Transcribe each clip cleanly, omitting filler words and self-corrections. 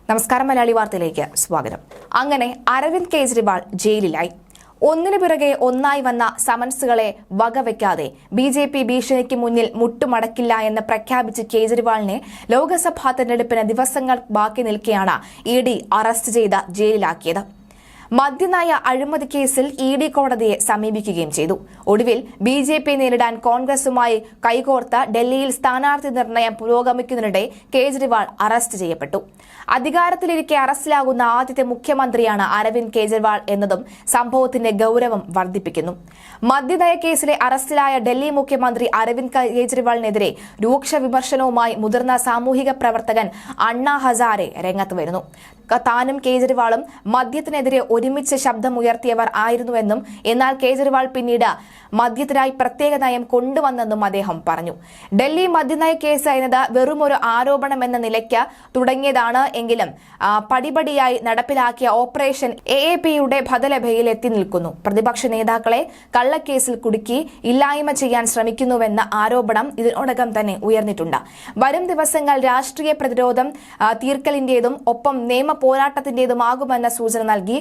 നമസ്കാരം. മലയാളി വാർത്തയിലേക്ക് സ്വാഗതം. അങ്ങനെ അരവിന്ദ് കെജ്രിവാൾ ജയിലിലായി. ഒന്നിനു പിറകെ ഒന്നായി വന്ന സമൻസുകളെ വകവയ്ക്കാതെ ബിജെപി ഭീഷണിക്ക് മുന്നിൽ മുട്ടുമടക്കില്ല എന്ന് പ്രഖ്യാപിച്ച് കേജ്രിവാളിനെ ലോക്സഭാ തെരഞ്ഞെടുപ്പിന് ദിവസങ്ങൾ ബാക്കി നിൽക്കെയാണ് ഇഡി അറസ്റ്റ് ചെയ്ത് ജയിലിലാക്കിയത്. മദ്യനയ അഴിമതി കേസിൽ ഇഡി കോടതിയെ സമീപിക്കുകയും ചെയ്തു. ഒടുവിൽ ബിജെപി നേരിടാൻ കോൺഗ്രസുമായി കൈകോർത്ത് ഡൽഹിയിൽ സ്ഥാനാർത്ഥി നിർണയം പുരോഗമിക്കുന്നതിനിടെ കേജ്രിവാൾ അറസ്റ്റ് ചെയ്യപ്പെട്ടു. അധികാരത്തിലിരിക്കെ അറസ്റ്റിലാകുന്ന ആദ്യത്തെ മുഖ്യമന്ത്രിയാണ് അരവിന്ദ് കെജ്രിവാൾ എന്നതും സംഭവത്തിന്റെ ഗൌരവം വർദ്ധിപ്പിക്കുന്നു. മദ്യനയ കേസിലെ അറസ്റ്റിലായ ഡൽഹി മുഖ്യമന്ത്രി അരവിന്ദ് കെജ്രിവാളിനെതിരെ രൂക്ഷ വിമർശനവുമായി മുതിർന്ന സാമൂഹിക പ്രവർത്തകൻ അണ്ണാ ഹസാരെ രംഗത്ത് വരുന്നു. താനും കേജ്രിവാളും മദ്യത്തിനെതിരെ ഒരുമിച്ച് ശബ്ദമുയർത്തിയവർ ആയിരുന്നുവെന്നും എന്നാൽ കേജ്രിവാൾ പിന്നീട് മദ്യത്തിനായി പ്രത്യേക നയം കൊണ്ടുവന്നെന്നും അദ്ദേഹം പറഞ്ഞു. ഡൽഹി മദ്യനയ കേസ് എന്നത് വെറുമൊരു ആരോപണമെന്ന നിലയ്ക്ക് തുടങ്ങിയതാണ് എങ്കിലും പടിപടിയായി നടപ്പിലാക്കിയ ഓപ്പറേഷൻ AAPയുടെ ബദലഭയിൽ എത്തി നിൽക്കുന്നു. പ്രതിപക്ഷ നേതാക്കളെ കള്ളക്കേസിൽ കുടുക്കി ഇല്ലായ്മ ചെയ്യാൻ ശ്രമിക്കുന്നുവെന്ന ആരോപണം ഇതിനോടകം തന്നെ ഉയർന്നിട്ടുണ്ട്. വരും ദിവസങ്ങൾ രാഷ്ട്രീയ പ്രതിരോധം തീർക്കലിന്റേതും ഒപ്പം നിയമ പോരാട്ടത്തിന്റേതുമാകുമെന്ന സൂചന നൽകി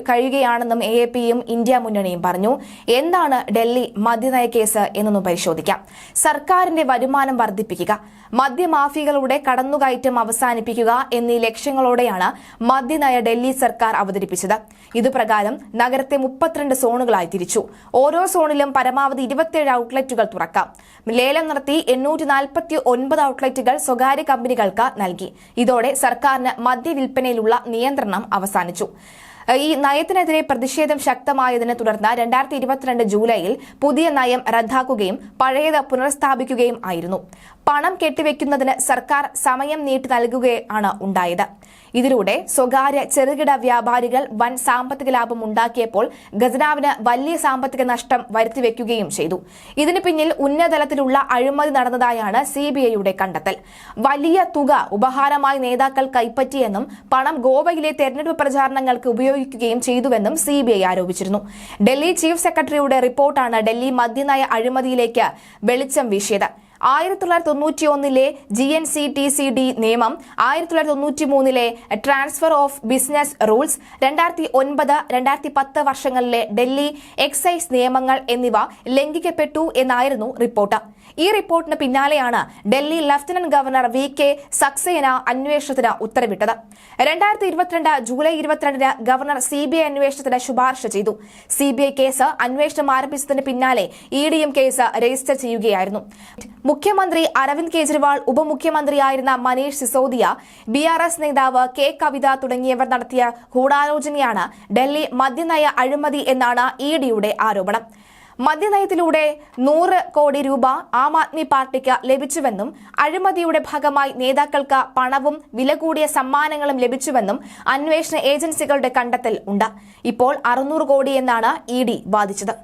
കഴിയുകയാണെന്നും AAPയും ഇന്ത്യ മുന്നണിയും പറഞ്ഞു. എന്താണ് ഡൽഹി മദ്യനയ കേസ് എന്നൊന്ന് പരിശോധിക്കാം. സർക്കാരിന്റെ വരുമാനം വർദ്ധിപ്പിക്കുക, മദ്യമാഫിയകളുടെ കടന്നുകയറ്റം അവസാനിപ്പിക്കുക എന്നീ ലക്ഷ്യങ്ങളോടെയാണ് മദ്യനയ ഡൽഹി സർക്കാർ അവതരിപ്പിച്ചത്. ഇതുപ്രകാരം നഗരത്തെ 32 സോണുകളായി തിരിച്ചു. ഓരോ സോണിലും പരമാവധി 27 ഔട്ട്ലെറ്റുകൾ തുറക്കാം. ലേലം നടത്തി 849 ഔട്ട്ലെറ്റുകൾ സ്വകാര്യ കമ്പനികൾക്ക് നൽകി. ഇതോടെ സർക്കാരിന് മദ്യവിൽപ്പനയിലുള്ള നിയന്ത്രണം അവസാനിച്ചു. ഈ നയത്തിനെതിരെ പ്രതിഷേധം ശക്തമായതിനെ തുടർന്ന് 2022 ജൂലൈയിൽ പുതിയ നയം റദ്ദാക്കുകയും പഴയത് പുനഃസ്ഥാപിക്കുകയും ആയിരുന്നു. പണം കെട്ടിവെക്കുന്നതിന് സർക്കാർ സമയം നീട്ടി നൽകുകയാണ് ഉണ്ടായത്. ഇതിലൂടെ സ്വകാര്യ ചെറുകിട വ്യാപാരികൾ വൻ സാമ്പത്തിക ലാഭം ഉണ്ടാക്കിയപ്പോൾ ഖജനാവിന് വലിയ സാമ്പത്തിക നഷ്ടം വരുത്തിവെക്കുകയും ചെയ്തു. ഇതിന് പിന്നിൽ ഉന്നതതലത്തിലുള്ള അഴിമതി നടന്നതായാണ് CBIയുടെ കണ്ടെത്തൽ. വലിയ തുക ഉപഹാരമായി നേതാക്കൾ കൈപ്പറ്റിയെന്നും പണം ഗോവയിലെ തെരഞ്ഞെടുപ്പ് പ്രചാരണങ്ങൾക്ക് ഉപയോഗിക്കുകയും ചെയ്തുവെന്നും CBI ആരോപിച്ചിരുന്നു. ഡൽഹി ചീഫ് സെക്രട്ടറിയുടെ റിപ്പോർട്ടാണ് ഡൽഹി മദ്യനയ അഴിമതിയിലേക്ക് വെളിച്ചം വീശിയത്. 1991 GNCTCD നിയമം, 1993 ട്രാൻസ്ഫർ ഓഫ് ബിസിനസ് റൂൾസ്, 2009-2010 വർഷങ്ങളിലെ ഡൽഹി എക്സൈസ് നിയമങ്ങൾ എന്നിവ ലംഘിക്കപ്പെട്ടു എന്നായിരുന്നു റിപ്പോർട്ട്. ഈ റിപ്പോർട്ടിന് പിന്നാലെയാണ് Delhi lieutenant governor VK Saxena അന്വേഷണത്തിന് ഉത്തരവിട്ടത്. 2022 ജൂലൈ 22 ഗവർണർ CBI അന്വേഷണത്തിന് ശുപാർശ ചെയ്തു. CBI കേസ് അന്വേഷണം ആരംഭിച്ചതിന് പിന്നാലെ EDയും കേസ് രജിസ്റ്റർ ചെയ്യുകയായിരുന്നു. മുഖ്യമന്ത്രി അരവിന്ദ് കെജ്രിവാൾ, ഉപമുഖ്യമന്ത്രിയായിരുന്ന മനീഷ് സിസോദിയ, BRS നേതാവ് K കവിത തുടങ്ങിയവർ നടത്തിയ ഗൂഢാലോചനയാണ് ഡൽഹി മദ്യനയ അഴിമതി എന്നാണ് EDയുടെ ആരോപണം. മദ്യനയത്തിലൂടെ 100 കോടി രൂപ ആം ആദ്മി പാർട്ടിക്ക് ലഭിച്ചുവെന്നും അഴിമതിയുടെ ഭാഗമായി നേതാക്കൾക്ക് പണവും വില കൂടിയ സമ്മാനങ്ങളും ലഭിച്ചുവെന്നും അന്വേഷണ ഏജൻസികളുടെ കണ്ടെത്തൽ ഉണ്ട്. ഇപ്പോൾ 600 കോടി എന്നാണ് ED വാദിച്ചത്.